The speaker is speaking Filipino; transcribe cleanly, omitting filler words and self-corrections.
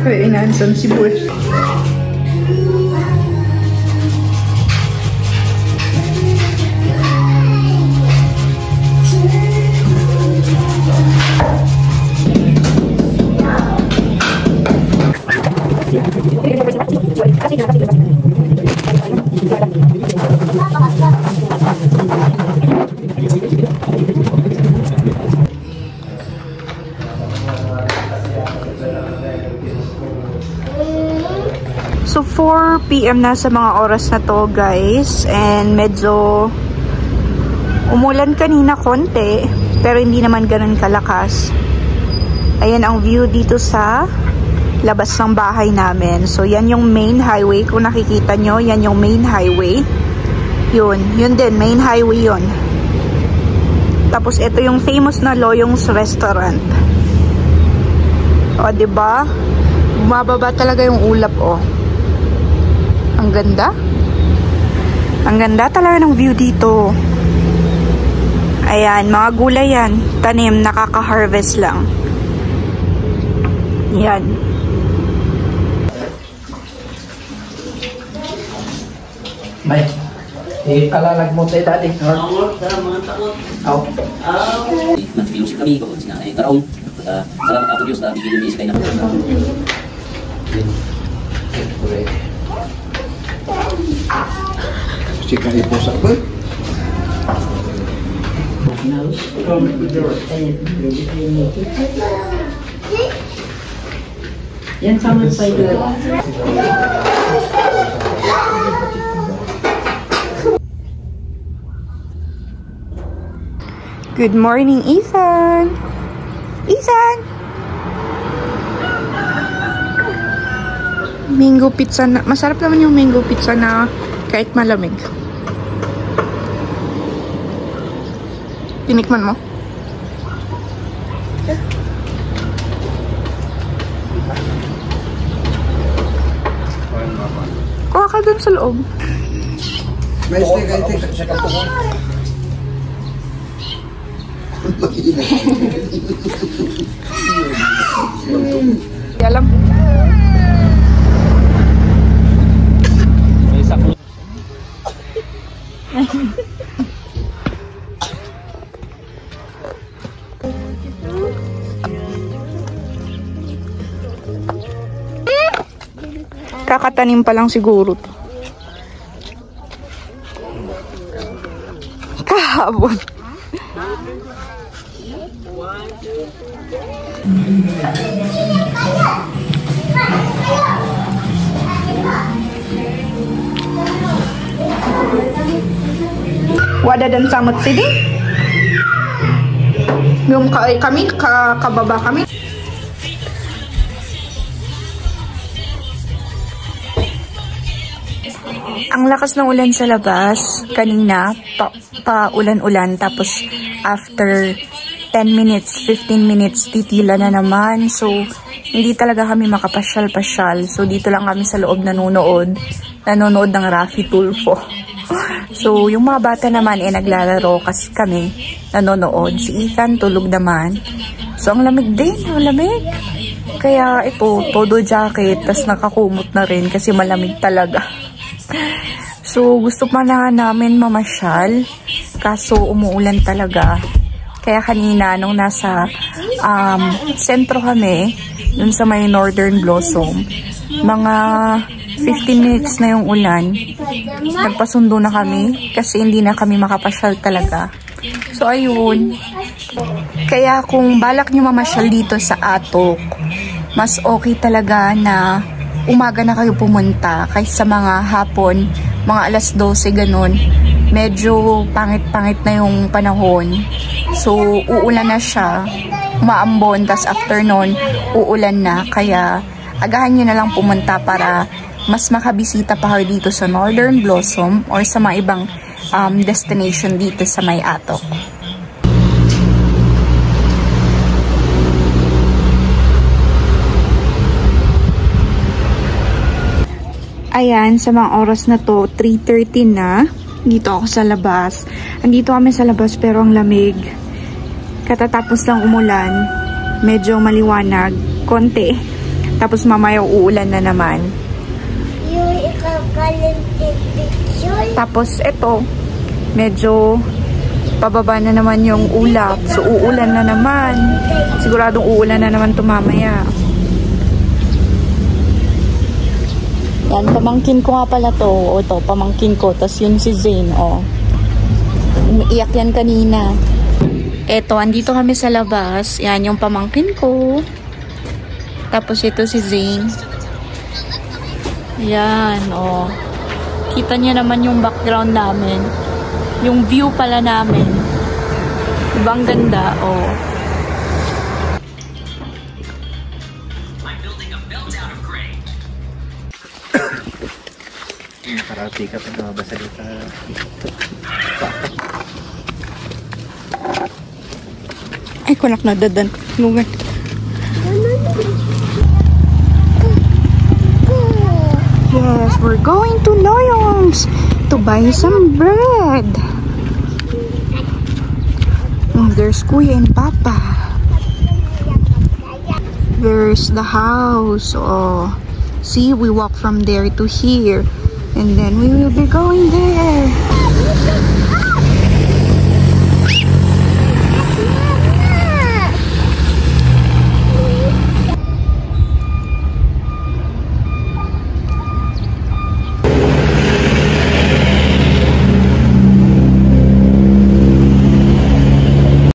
Kailangan si Bush. So 4 PM na sa mga oras na to, guys, and medyo umulan kanina konti pero hindi naman ganun kalakas. Ayan ang view dito sa labas ng bahay namin. So yan yung main highway, kung nakikita nyo, yan yung main highway. Yun din, main highway yun. Tapos ito yung famous na Loyong's Restaurant. O, diba? Bumababa talaga yung ulap, o. Ang ganda. Ang ganda talaga ng view dito. Ayan, mga gulay yan. Tanim, nakaka-harvest lang. Yan. May, kalalag mo tayo dati. Takot, mga takot. Nag-music kami, kung sinanay karaon. Salamat ako Diyos na bigyan music kayo na. Sikat iposak ba? Yan sama sa ito. Good morning, Ethan. Ethan! Mango pizza na. Masarap naman yung mango pizza na kahit malamig. Tinikman mo? Kuha ka dun sa loob. May steak sa kapuhan. Alam. Kakatanim pa lang siguro to. Kahapon. Wada dan samot sini. Yung kami kababa kami. Ang lakas ng ulan sa labas kanina, pa ulan-ulan, tapos after 10 minutes, 15 minutes, titila na naman. So, hindi talaga kami makapasyal-pasyal. So, dito lang kami sa loob nanonood ng Raffy Tulfo. So, yung mga bata naman naglalaro kasi kami nanonood. Si Ethan tulog naman. So, ang lamig din, ang lamig. Kaya ito, todo jacket, tas nakakumot na rin kasi malamig talaga. So, gusto pa na namin mamasyal, kaso umuulan talaga. Kaya kanina, nung nasa sentro kami, dun sa may Northern Blossom, mga 15 minutes na yung ulan. Nagpasundo na kami kasi hindi na kami makapasyal talaga. So, ayun. Kaya kung balak nyo mamasyal dito sa Atok, mas okay talaga na umaga na kayo pumunta kaysa mga hapon, mga alas 12, ganun. Medyo pangit-pangit na yung panahon. So, uulan na siya, umaambon, tas after nun, uulan na. Kaya, agahan nyo na lang pumunta para mas makabisita pa kayo dito sa Northern Blossom or sa mga ibang destination dito sa may Atok. Ayan, sa mga oras na to, 3:30 na. Dito ako sa labas. Andito kami sa labas pero ang lamig. Katatapos lang umulan. Medyo maliwanag. Konti. Tapos mamaya uulan na naman. Tapos eto, medyo pababa na naman yung ulap. So uulan na naman. Siguradong uulan na naman to mamaya. Yan, pamangkin ko nga pala to. O to, pamangkin ko. Tapos yun si Zane, o. Umiiyak yan kanina. Eto, andito kami sa labas. Yan, yung pamangkin ko. Tapos ito si Zane. Yan, o. Kita niya naman yung background namin. Yung view pala namin. Ibang ganda, o. Nakarati ka pa nabasa dito. Ay, kunak na dadan. Lungan. Yes, we're going to Loyong's to buy some bread. There's Kuya and Papa. There's the house. Oh, see, we walk from there to here. And then we will be going there.